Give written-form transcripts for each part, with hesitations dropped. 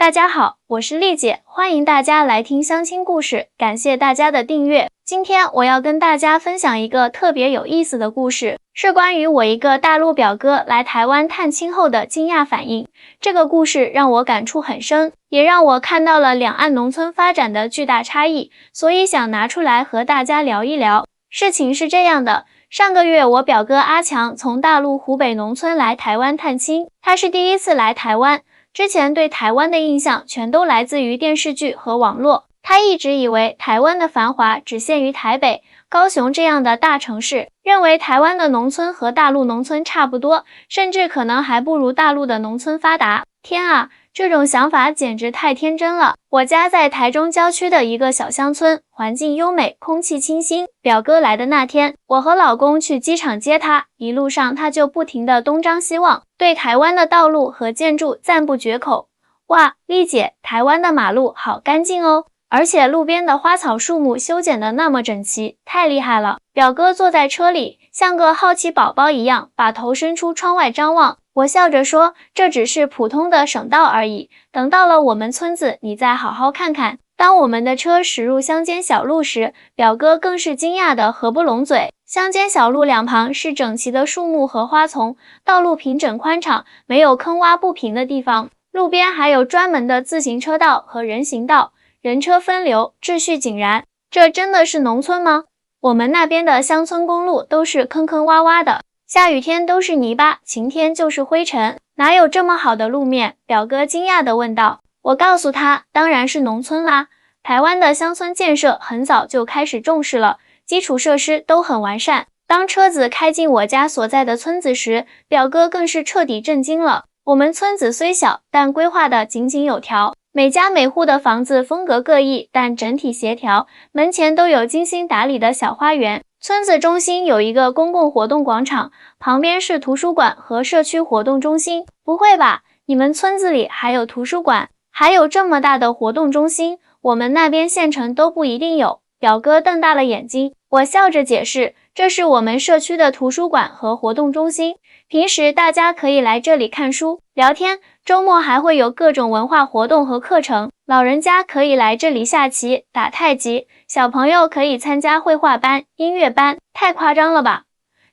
大家好，我是丽姐，欢迎大家来听相亲故事，感谢大家的订阅。今天我要跟大家分享一个特别有意思的故事，是关于我一个大陆表哥来台湾探亲后的惊讶反应。这个故事让我感触很深，也让我看到了两岸农村发展的巨大差异，所以想拿出来和大家聊一聊。事情是这样的，上个月我表哥阿强从大陆湖北农村来台湾探亲，他是第一次来台湾，之前对台湾的印象全都来自于电视剧和网络，他一直以为台湾的繁华只限于台北、高雄这样的大城市，认为台湾的农村和大陆农村差不多，甚至可能还不如大陆的农村发达。天啊，这种想法简直太天真了！我家在台中郊区的一个小乡村，环境优美，空气清新。表哥来的那天，我和老公去机场接他，一路上他就不停地东张西望，对台湾的道路和建筑赞不绝口。哇，丽姐，台湾的马路好干净哦！而且路边的花草树木修剪得那么整齐，太厉害了。表哥坐在车里，像个好奇宝宝一样，把头伸出窗外张望。我笑着说，这只是普通的省道而已，等到了我们村子，你再好好看看。当我们的车驶入乡间小路时，表哥更是惊讶得合不拢嘴。乡间小路两旁是整齐的树木和花丛，道路平整宽敞，没有坑洼不平的地方，路边还有专门的自行车道和人行道，人车分流，秩序井然。这真的是农村吗？我们那边的乡村公路都是坑坑洼洼的，下雨天都是泥巴，晴天就是灰尘，哪有这么好的路面？表哥惊讶地问道。我告诉他，当然是农村啦。台湾的乡村建设很早就开始重视了，基础设施都很完善。当车子开进我家所在的村子时，表哥更是彻底震惊了。我们村子虽小，但规划得井井有条，每家每户的房子风格各异，但整体协调，门前都有精心打理的小花园。村子中心有一个公共活动广场，旁边是图书馆和社区活动中心。不会吧，你们村子里还有图书馆，还有这么大的活动中心？我们那边县城都不一定有。表哥瞪大了眼睛，我笑着解释，这是我们社区的图书馆和活动中心，平时大家可以来这里看书、聊天，周末还会有各种文化活动和课程，老人家可以来这里下棋、打太极，小朋友可以参加绘画班、音乐班。太夸张了吧？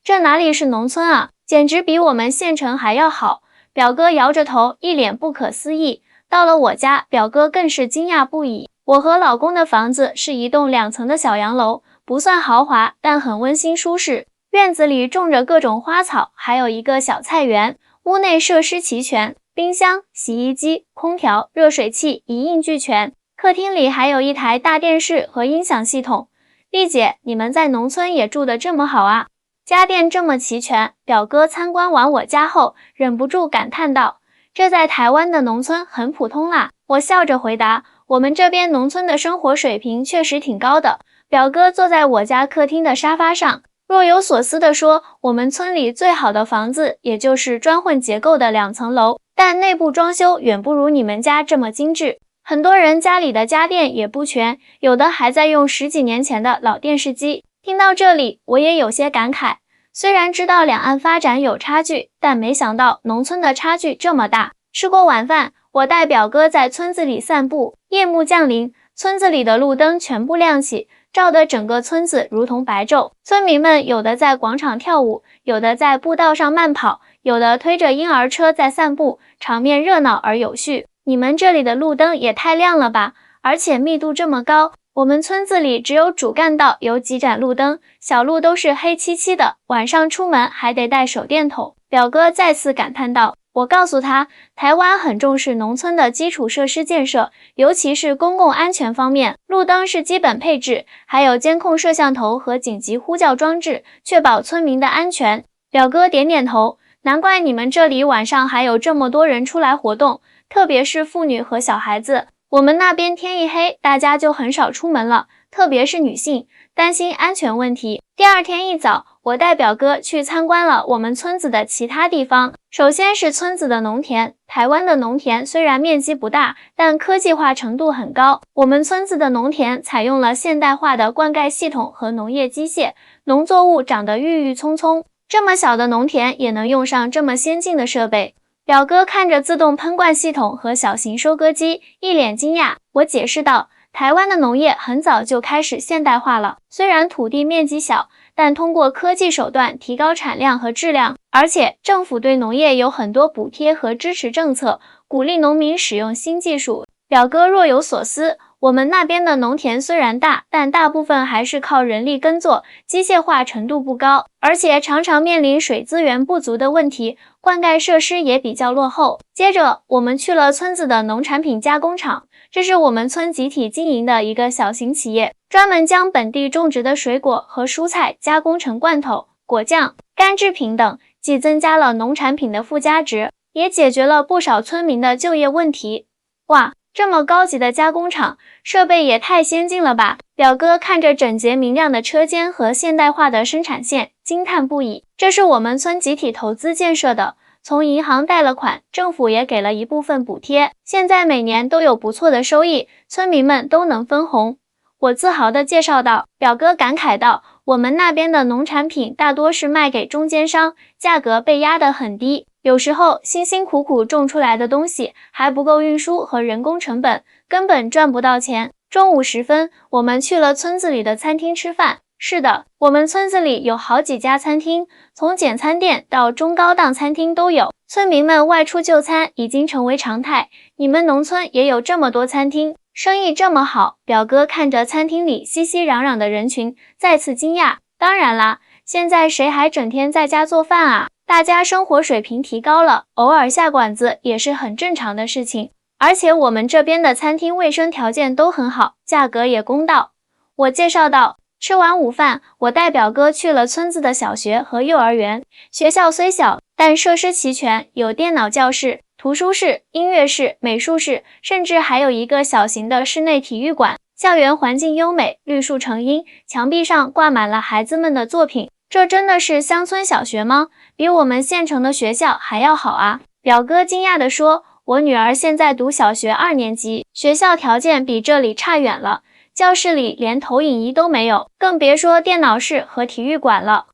这哪里是农村啊，简直比我们县城还要好。表哥摇着头，一脸不可思议。到了我家，表哥更是惊讶不已。我和老公的房子是一栋2层的小洋楼，不算豪华，但很温馨舒适。院子里种着各种花草，还有一个小菜园，屋内设施齐全，冰箱、洗衣机、空调、热水器一应俱全。客厅里还有一台大电视和音响系统。丽姐，你们在农村也住得这么好啊？家电这么齐全。表哥参观完我家后，忍不住感叹道，这在台湾的农村很普通啦。我笑着回答，我们这边农村的生活水平确实挺高的。表哥坐在我家客厅的沙发上，若有所思地说，我们村里最好的房子也就是砖混结构的2层楼，但内部装修远不如你们家这么精致。很多人家里的家电也不全，有的还在用10几年前的老电视机。听到这里，我也有些感慨，虽然知道两岸发展有差距，但没想到农村的差距这么大。吃过晚饭，我带表哥在村子里散步，夜幕降临，村子里的路灯全部亮起，照得整个村子如同白昼。村民们有的在广场跳舞，有的在步道上慢跑，有的推着婴儿车在散步，场面热闹而有序。你们这里的路灯也太亮了吧，而且密度这么高。我们村子里只有主干道有几盏路灯，小路都是黑漆漆的，晚上出门还得带手电筒。表哥再次感叹道。我告诉他，台湾很重视农村的基础设施建设，尤其是公共安全方面，路灯是基本配置，还有监控摄像头和紧急呼叫装置，确保村民的安全。表哥点点头，难怪你们这里晚上还有这么多人出来活动，特别是妇女和小孩子。我们那边天一黑，大家就很少出门了，特别是女性，担心安全问题。第二天一早，我带表哥去参观了我们村子的其他地方。首先是村子的农田，台湾的农田虽然面积不大，但科技化程度很高。我们村子的农田采用了现代化的灌溉系统和农业机械，农作物长得郁郁葱葱。这么小的农田也能用上这么先进的设备。表哥看着自动喷灌系统和小型收割机，一脸惊讶。我解释道，台湾的农业很早就开始现代化了，虽然土地面积小，但通过科技手段提高产量和质量，而且政府对农业有很多补贴和支持政策，鼓励农民使用新技术。表哥若有所思，我们那边的农田虽然大，但大部分还是靠人力耕作，机械化程度不高，而且常常面临水资源不足的问题，灌溉设施也比较落后。接着，我们去了村子的农产品加工厂，这是我们村集体经营的一个小型企业，专门将本地种植的水果和蔬菜加工成罐头、果酱、干制品等，既增加了农产品的附加值，也解决了不少村民的就业问题。哇！这么高级的加工厂，设备也太先进了吧！表哥看着整洁明亮的车间和现代化的生产线，惊叹不已。这是我们村集体投资建设的，从银行贷了款，政府也给了一部分补贴，现在每年都有不错的收益，村民们都能分红。我自豪地介绍道。表哥感慨道，我们那边的农产品大多是卖给中间商，价格被压得很低。有时候辛辛苦苦种出来的东西还不够运输和人工成本，根本赚不到钱。中午时分，我们去了村子里的餐厅吃饭。是的，我们村子里有好几家餐厅，从简餐店到中高档餐厅都有。村民们外出就餐已经成为常态。你们农村也有这么多餐厅，生意这么好？表哥看着餐厅里熙熙攘攘的人群，再次惊讶。当然啦，现在谁还整天在家做饭啊？大家生活水平提高了，偶尔下馆子也是很正常的事情。而且我们这边的餐厅卫生条件都很好，价格也公道。我介绍道。吃完午饭，我带表哥去了村子的小学和幼儿园。学校虽小，但设施齐全，有电脑教室、图书室、音乐室、美术室，甚至还有一个小型的室内体育馆。校园环境优美，绿树成荫，墙壁上挂满了孩子们的作品。这真的是乡村小学吗？比我们县城的学校还要好啊！表哥惊讶地说，我女儿现在读小学2年级，学校条件比这里差远了，教室里连投影仪都没有，更别说电脑室和体育馆了。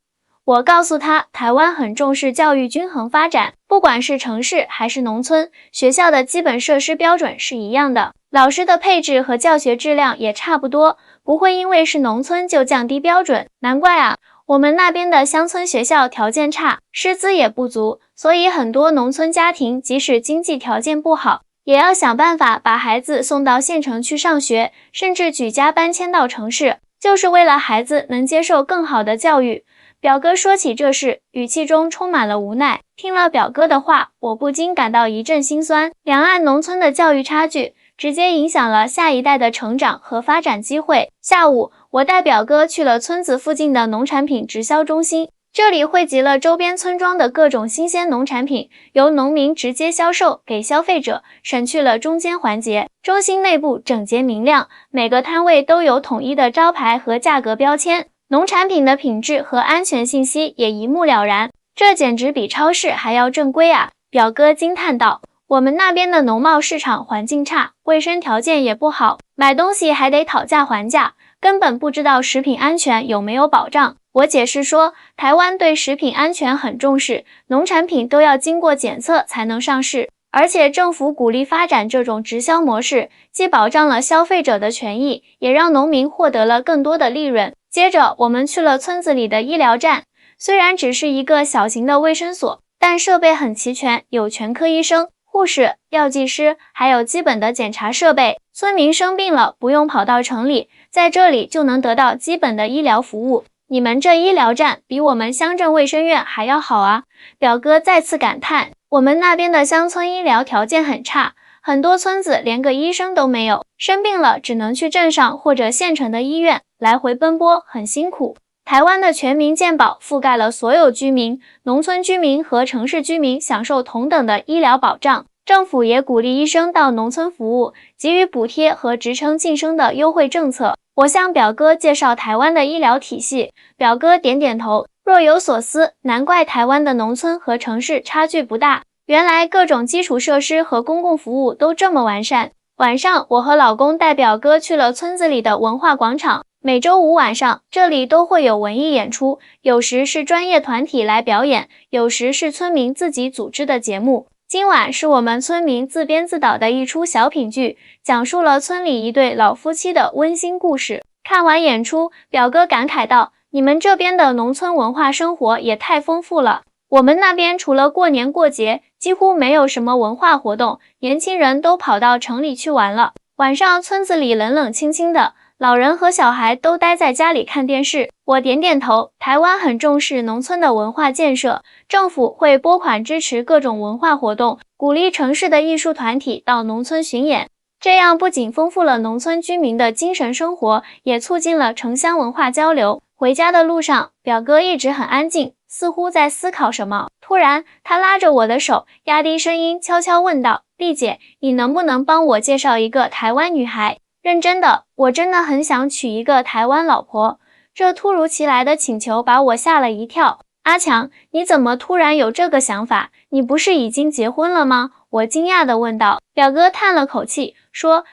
我告诉她，台湾很重视教育均衡发展，不管是城市还是农村，学校的基本设施标准是一样的，老师的配置和教学质量也差不多，不会因为是农村就降低标准。难怪啊，我们那边的乡村学校条件差，师资也不足，所以很多农村家庭即使经济条件不好，也要想办法把孩子送到县城去上学，甚至举家搬迁到城市，就是为了孩子能接受更好的教育。表哥说起这事，语气中充满了无奈。听了表哥的话，我不禁感到一阵心酸。两岸农村的教育差距，直接影响了下一代的成长和发展机会。下午，我带表哥去了村子附近的农产品直销中心，这里汇集了周边村庄的各种新鲜农产品，由农民直接销售给消费者，省去了中间环节。中心内部整洁明亮，每个摊位都有统一的招牌和价格标签，农产品的品质和安全信息也一目了然，这简直比超市还要正规啊！表哥惊叹道。我们那边的农贸市场环境差，卫生条件也不好，买东西还得讨价还价，根本不知道食品安全有没有保障。我解释说，台湾对食品安全很重视，农产品都要经过检测才能上市，而且政府鼓励发展这种直销模式，既保障了消费者的权益，也让农民获得了更多的利润。接着，我们去了村子里的医疗站，虽然只是一个小型的卫生所，但设备很齐全，有全科医生、护士、药剂师，还有基本的检查设备。村民生病了，不用跑到城里，在这里就能得到基本的医疗服务。你们这医疗站比我们乡镇卫生院还要好啊！表哥再次感叹，我们那边的乡村医疗条件很差，很多村子连个医生都没有，生病了只能去镇上或者县城的医院，来回奔波，很辛苦。台湾的全民健保覆盖了所有居民，农村居民和城市居民享受同等的医疗保障。政府也鼓励医生到农村服务，给予补贴和职称晋升的优惠政策。我向表哥介绍台湾的医疗体系，表哥点点头，若有所思，难怪台湾的农村和城市差距不大，原来各种基础设施和公共服务都这么完善。晚上，我和老公带表哥去了村子里的文化广场，每周五晚上，这里都会有文艺演出，有时是专业团体来表演，有时是村民自己组织的节目。今晚是我们村民自编自导的一出小品剧，讲述了村里一对老夫妻的温馨故事。看完演出，表哥感慨道：“你们这边的农村文化生活也太丰富了。我们那边除了过年过节，几乎没有什么文化活动，年轻人都跑到城里去玩了。晚上村子里冷冷清清的，老人和小孩都待在家里看电视。”我点点头，台湾很重视农村的文化建设，政府会拨款支持各种文化活动，鼓励城市的艺术团体到农村巡演。这样不仅丰富了农村居民的精神生活，也促进了城乡文化交流。回家的路上，表哥一直很安静，似乎在思考什么。突然，他拉着我的手，压低声音悄悄问道：“丽姐，你能不能帮我介绍一个台湾女孩？认真的，我真的很想娶一个台湾老婆。”这突如其来的请求把我吓了一跳。阿强，你怎么突然有这个想法？你不是已经结婚了吗？我惊讶地问道。表哥叹了口气，说：“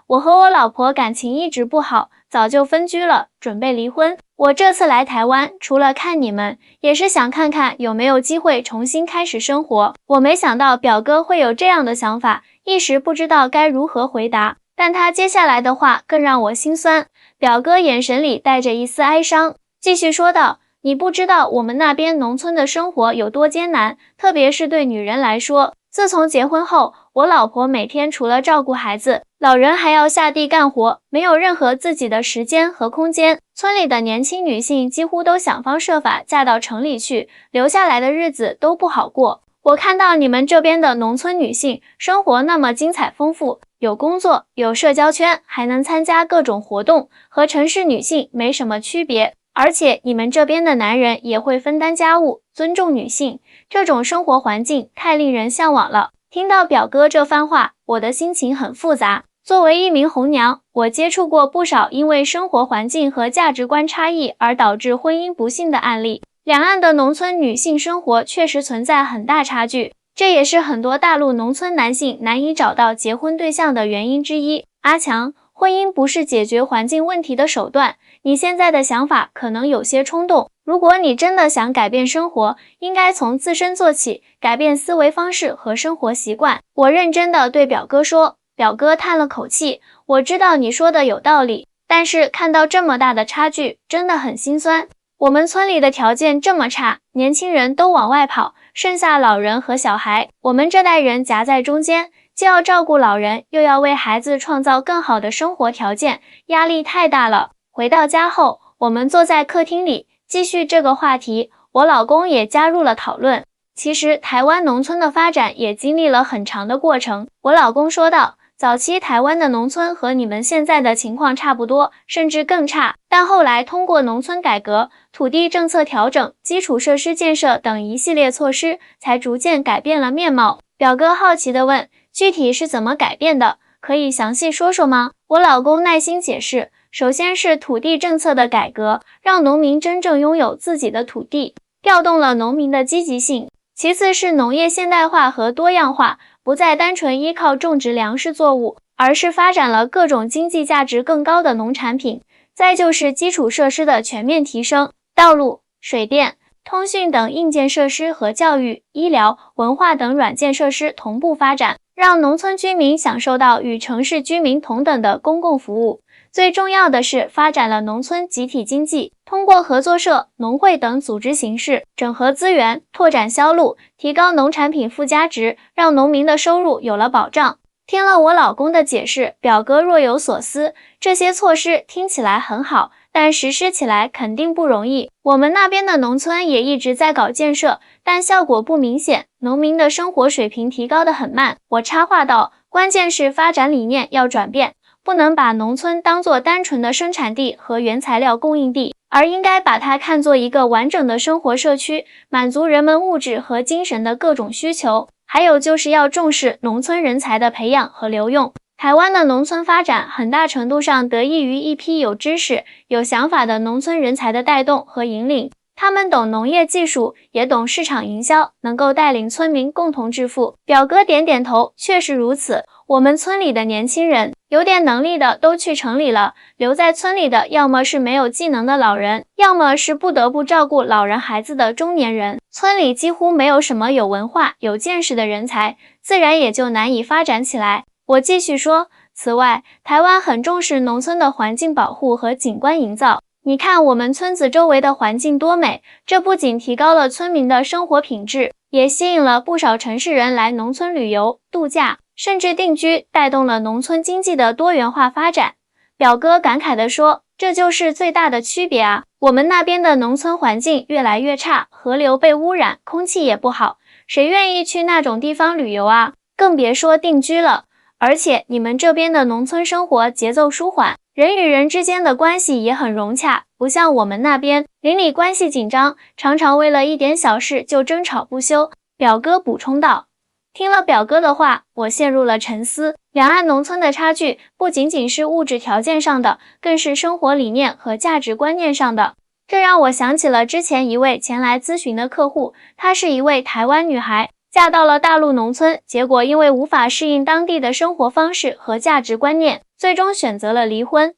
我和我老婆感情一直不好，早就分居了，准备离婚。我这次来台湾，除了看你们，也是想看看有没有机会重新开始生活。”我没想到表哥会有这样的想法，一时不知道该如何回答。但他接下来的话更让我心酸。表哥眼神里带着一丝哀伤，继续说道：“你不知道我们那边农村的生活有多艰难，特别是对女人来说。自从结婚后，我老婆每天除了照顾孩子，老人还要下地干活，没有任何自己的时间和空间。村里的年轻女性几乎都想方设法嫁到城里去，留下来的日子都不好过。我看到你们这边的农村女性生活那么精彩丰富，有工作，有社交圈，还能参加各种活动，和城市女性没什么区别。而且你们这边的男人也会分担家务，尊重女性，这种生活环境太令人向往了。”听到表哥这番话，我的心情很复杂。作为一名红娘，我接触过不少因为生活环境和价值观差异而导致婚姻不幸的案例。两岸的农村女性生活确实存在很大差距，这也是很多大陆农村男性难以找到结婚对象的原因之一。阿强，婚姻不是解决环境问题的手段，你现在的想法可能有些冲动。如果你真的想改变生活，应该从自身做起，改变思维方式和生活习惯。我认真地对表哥说。表哥叹了口气，我知道你说的有道理，但是看到这么大的差距，真的很心酸。我们村里的条件这么差，年轻人都往外跑，剩下老人和小孩，我们这代人夹在中间，既要照顾老人，又要为孩子创造更好的生活条件，压力太大了。回到家后，我们坐在客厅里继续这个话题，我老公也加入了讨论。其实台湾农村的发展也经历了很长的过程，我老公说道，早期台湾的农村和你们现在的情况差不多，甚至更差，但后来通过农村改革、土地政策调整、基础设施建设等一系列措施，才逐渐改变了面貌。表哥好奇地问，具体是怎么改变的？可以详细说说吗？我老公耐心解释，首先是土地政策的改革，让农民真正拥有自己的土地，调动了农民的积极性。其次是农业现代化和多样化，不再单纯依靠种植粮食作物，而是发展了各种经济价值更高的农产品。再就是基础设施的全面提升，道路、水电、通讯等硬件设施和教育、医疗、文化等软件设施同步发展，让农村居民享受到与城市居民同等的公共服务。最重要的是发展了农村集体经济，通过合作社、农会等组织形式，整合资源，拓展销路，提高农产品附加值，让农民的收入有了保障。听了我老公的解释，表哥若有所思，这些措施听起来很好，但实施起来肯定不容易。我们那边的农村也一直在搞建设，但效果不明显，农民的生活水平提高得很慢。我插话道，关键是发展理念要转变，不能把农村当作单纯的生产地和原材料供应地，而应该把它看作一个完整的生活社区，满足人们物质和精神的各种需求。还有就是要重视农村人才的培养和留用。台湾的农村发展很大程度上得益于一批有知识、有想法的农村人才的带动和引领。他们懂农业技术，也懂市场营销，能够带领村民共同致富。表哥点点头，确实如此。我们村里的年轻人有点能力的都去城里了，留在村里的要么是没有技能的老人，要么是不得不照顾老人孩子的中年人。村里几乎没有什么有文化、有见识的人才，自然也就难以发展起来。我继续说，此外，台湾很重视农村的环境保护和景观营造。你看我们村子周围的环境多美，这不仅提高了村民的生活品质，也吸引了不少城市人来农村旅游、度假，甚至定居，带动了农村经济的多元化发展。表哥感慨地说，这就是最大的区别啊！我们那边的农村环境越来越差，河流被污染，空气也不好，谁愿意去那种地方旅游啊？更别说定居了。而且你们这边的农村生活节奏舒缓，人与人之间的关系也很融洽，不像我们那边邻里关系紧张，常常为了一点小事就争吵不休。表哥补充道。听了表哥的话，我陷入了沉思。两岸农村的差距不仅仅是物质条件上的，更是生活理念和价值观念上的。这让我想起了之前一位前来咨询的客户，她是一位台湾女孩，嫁到了大陆农村，结果因为无法适应当地的生活方式和价值观念，最终选择了离婚。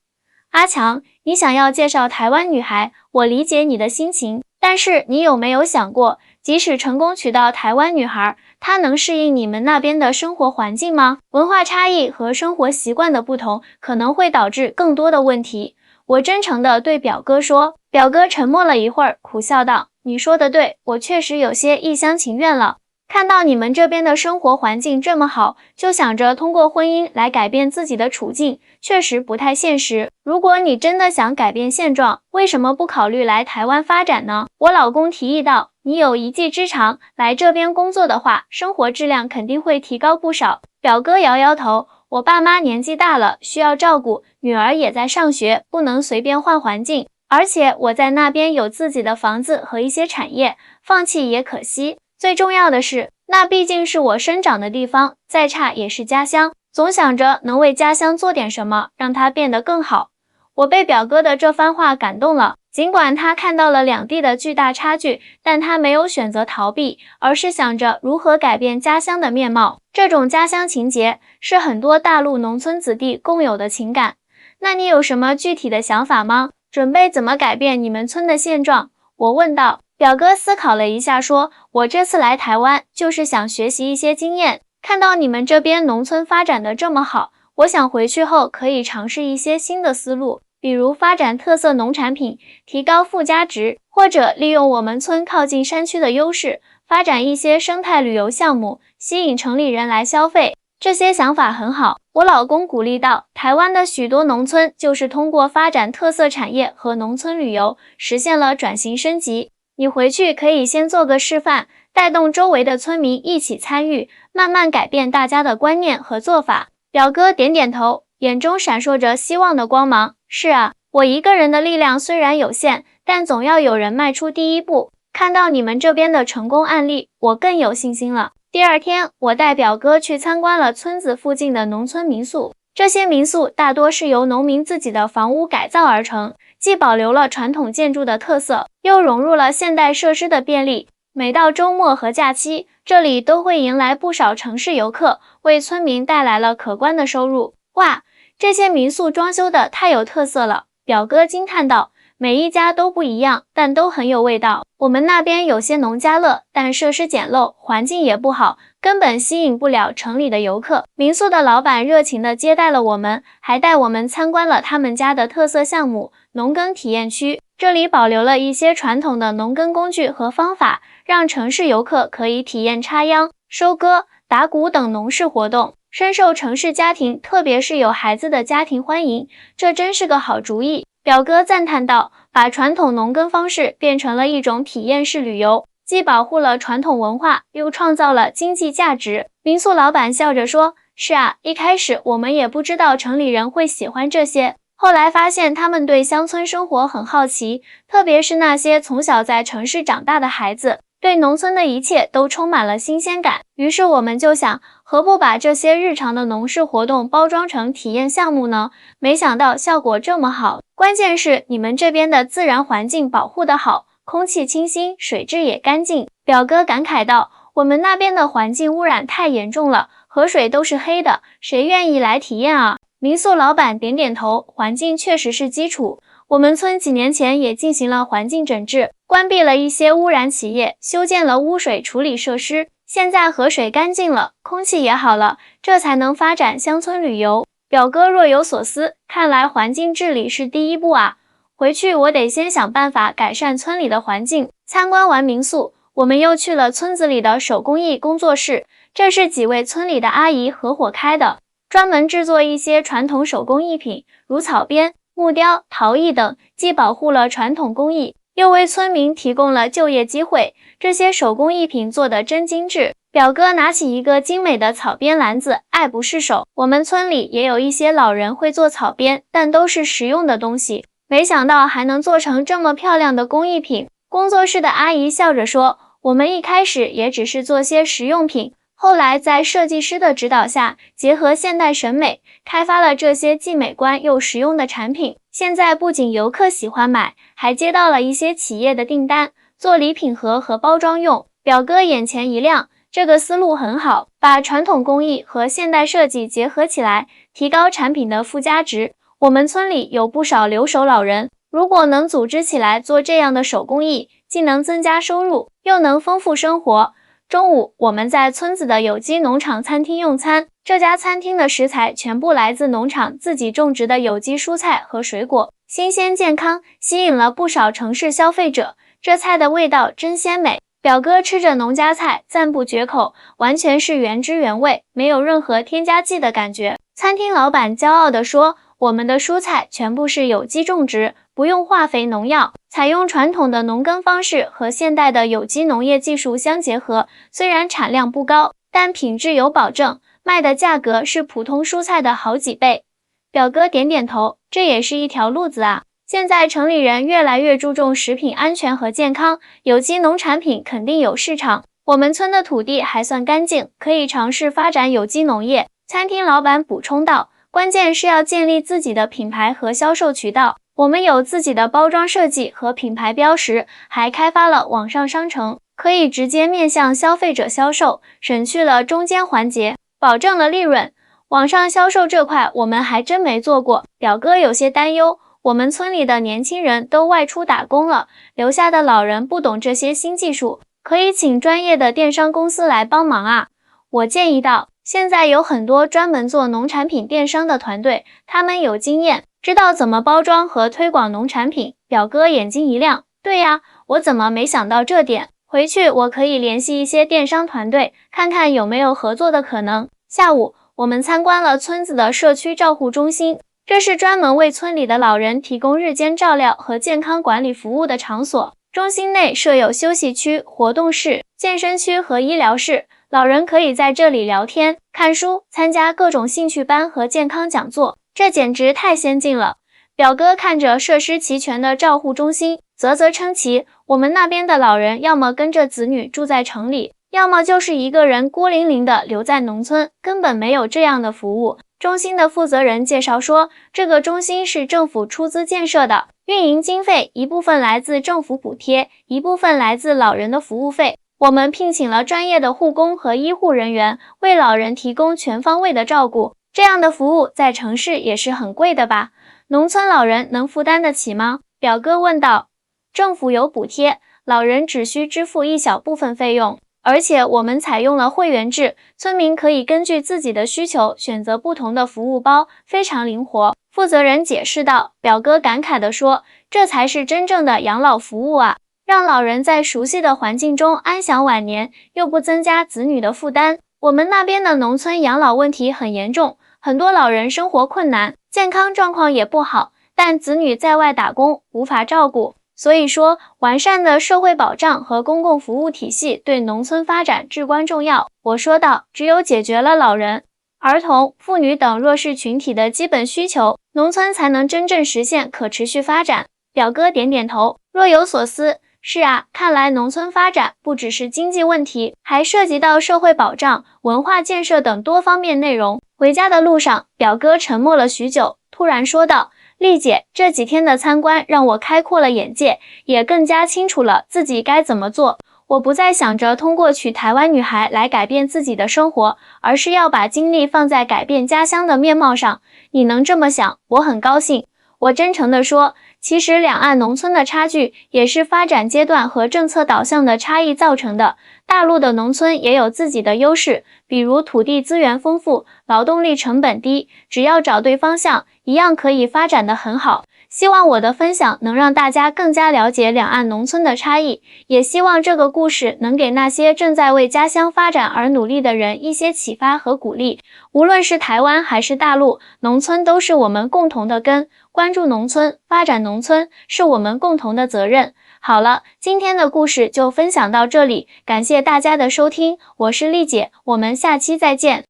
阿强，你想要介绍台湾女孩，我理解你的心情，但是你有没有想过，即使成功娶到台湾女孩，她能适应你们那边的生活环境吗？文化差异和生活习惯的不同，可能会导致更多的问题。我真诚地对表哥说。表哥沉默了一会儿，苦笑道，你说的对，我确实有些一厢情愿了。看到你们这边的生活环境这么好，就想着通过婚姻来改变自己的处境，确实不太现实。如果你真的想改变现状，为什么不考虑来台湾发展呢？我老公提议道，你有一技之长，来这边工作的话，生活质量肯定会提高不少。表哥摇摇头，我爸妈年纪大了，需要照顾，女儿也在上学，不能随便换环境。而且我在那边有自己的房子和一些产业，放弃也可惜。最重要的是，那毕竟是我生长的地方，再差也是家乡，总想着能为家乡做点什么，让它变得更好。我被表哥的这番话感动了，尽管他看到了两地的巨大差距，但他没有选择逃避，而是想着如何改变家乡的面貌。这种家乡情结是很多大陆农村子弟共有的情感。那你有什么具体的想法吗？准备怎么改变你们村的现状？我问道。表哥思考了一下说，我这次来台湾就是想学习一些经验，看到你们这边农村发展的这么好，我想回去后可以尝试一些新的思路，比如发展特色农产品，提高附加值，或者利用我们村靠近山区的优势，发展一些生态旅游项目，吸引城里人来消费。这些想法很好，我老公鼓励道，台湾的许多农村就是通过发展特色产业和农村旅游，实现了转型升级。你回去可以先做个示范，带动周围的村民一起参与，慢慢改变大家的观念和做法。表哥点点头，眼中闪烁着希望的光芒。是啊，我一个人的力量虽然有限，但总要有人迈出第一步。看到你们这边的成功案例，我更有信心了。第二天，我带表哥去参观了村子附近的农村民宿。这些民宿大多是由农民自己的房屋改造而成，既保留了传统建筑的特色，又融入了现代设施的便利。每到周末和假期，这里都会迎来不少城市游客，为村民带来了可观的收入。哇，这些民宿装修的太有特色了，表哥惊叹道。每一家都不一样，但都很有味道。我们那边有些农家乐，但设施简陋，环境也不好，根本吸引不了城里的游客。民宿的老板热情地接待了我们，还带我们参观了他们家的特色项目——农耕体验区。这里保留了一些传统的农耕工具和方法，让城市游客可以体验插秧、收割、打谷等农事活动，深受城市家庭，特别是有孩子的家庭欢迎。这真是个好主意。表哥赞叹道，把传统农耕方式变成了一种体验式旅游，既保护了传统文化，又创造了经济价值。民宿老板笑着说，是啊，一开始我们也不知道城里人会喜欢这些，后来发现他们对乡村生活很好奇，特别是那些从小在城市长大的孩子，对农村的一切都充满了新鲜感。于是我们就想，何不把这些日常的农事活动包装成体验项目呢？没想到效果这么好，关键是你们这边的自然环境保护得好，空气清新，水质也干净。表哥感慨道，我们那边的环境污染太严重了，河水都是黑的，谁愿意来体验啊？民宿老板点点头，环境确实是基础。我们村几年前也进行了环境整治，关闭了一些污染企业，修建了污水处理设施，现在河水干净了，空气也好了，这才能发展乡村旅游。表哥若有所思，看来环境治理是第一步啊。回去我得先想办法改善村里的环境。参观完民宿，我们又去了村子里的手工艺工作室，这是几位村里的阿姨合伙开的，专门制作一些传统手工艺品，如草编、木雕、陶艺等，既保护了传统工艺，又为村民提供了就业机会。这些手工艺品做得真精致。表哥拿起一个精美的草编篮子，爱不释手。我们村里也有一些老人会做草编，但都是实用的东西，没想到还能做成这么漂亮的工艺品。工作室的阿姨笑着说，我们一开始也只是做些实用品，后来在设计师的指导下，结合现代审美，开发了这些既美观又实用的产品。现在不仅游客喜欢买，还接到了一些企业的订单，做礼品盒和包装用。表哥眼前一亮，这个思路很好，把传统工艺和现代设计结合起来，提高产品的附加值。我们村里有不少留守老人，如果能组织起来做这样的手工艺，既能增加收入，又能丰富生活。中午，我们在村子的有机农场餐厅用餐，这家餐厅的食材全部来自农场自己种植的有机蔬菜和水果，新鲜健康，吸引了不少城市消费者。这菜的味道真鲜美。表哥吃着农家菜，赞不绝口，完全是原汁原味，没有任何添加剂的感觉。餐厅老板骄傲地说，我们的蔬菜全部是有机种植，不用化肥农药，采用传统的农耕方式和现代的有机农业技术相结合，虽然产量不高，但品质有保证，卖的价格是普通蔬菜的好几倍。表哥点点头，这也是一条路子啊。现在城里人越来越注重食品安全和健康，有机农产品肯定有市场。我们村的土地还算干净，可以尝试发展有机农业。餐厅老板补充道，关键是要建立自己的品牌和销售渠道。我们有自己的包装设计和品牌标识，还开发了网上商城，可以直接面向消费者销售，省去了中间环节，保证了利润。网上销售这块我们还真没做过，表哥有些担忧。我们村里的年轻人都外出打工了，留下的老人不懂这些新技术，可以请专业的电商公司来帮忙啊。我建议道，现在有很多专门做农产品电商的团队，他们有经验，知道怎么包装和推广农产品。表哥眼睛一亮，对呀，我怎么没想到这点？回去我可以联系一些电商团队，看看有没有合作的可能。下午，我们参观了村子的社区照护中心，这是专门为村里的老人提供日间照料和健康管理服务的场所。中心内设有休息区、活动室、健身区和医疗室，老人可以在这里聊天、看书、参加各种兴趣班和健康讲座，这简直太先进了。表哥看着设施齐全的照护中心，啧啧称奇。我们那边的老人要么跟着子女住在城里，要么就是一个人孤零零的留在农村，根本没有这样的服务。中心的负责人介绍说，这个中心是政府出资建设的，运营经费一部分来自政府补贴，一部分来自老人的服务费。我们聘请了专业的护工和医护人员，为老人提供全方位的照顾。这样的服务在城市也是很贵的吧？农村老人能负担得起吗？表哥问道。政府有补贴，老人只需支付一小部分费用。而且我们采用了会员制，村民可以根据自己的需求选择不同的服务包，非常灵活。负责人解释道。表哥感慨地说，这才是真正的养老服务啊，让老人在熟悉的环境中安享晚年，又不增加子女的负担。我们那边的农村养老问题很严重，很多老人生活困难，健康状况也不好，但子女在外打工，无法照顾。所以说，完善的社会保障和公共服务体系对农村发展至关重要。我说道，只有解决了老人、儿童、妇女等弱势群体的基本需求，农村才能真正实现可持续发展。表哥点点头，若有所思。是啊，看来农村发展不只是经济问题，还涉及到社会保障、文化建设等多方面内容。回家的路上，表哥沉默了许久，突然说道，丽姐，这几天的参观让我开阔了眼界，也更加清楚了自己该怎么做。我不再想着通过娶台湾女孩来改变自己的生活，而是要把精力放在改变家乡的面貌上。你能这么想，我很高兴。我真诚地说，其实两岸农村的差距也是发展阶段和政策导向的差异造成的。大陆的农村也有自己的优势，比如土地资源丰富，劳动力成本低，只要找对方向，一样可以发展得很好。希望我的分享能让大家更加了解两岸农村的差异，也希望这个故事能给那些正在为家乡发展而努力的人一些启发和鼓励。无论是台湾还是大陆，农村都是我们共同的根，关注农村，发展农村，是我们共同的责任。好了，今天的故事就分享到这里，感谢大家的收听，我是丽姐，我们下期再见。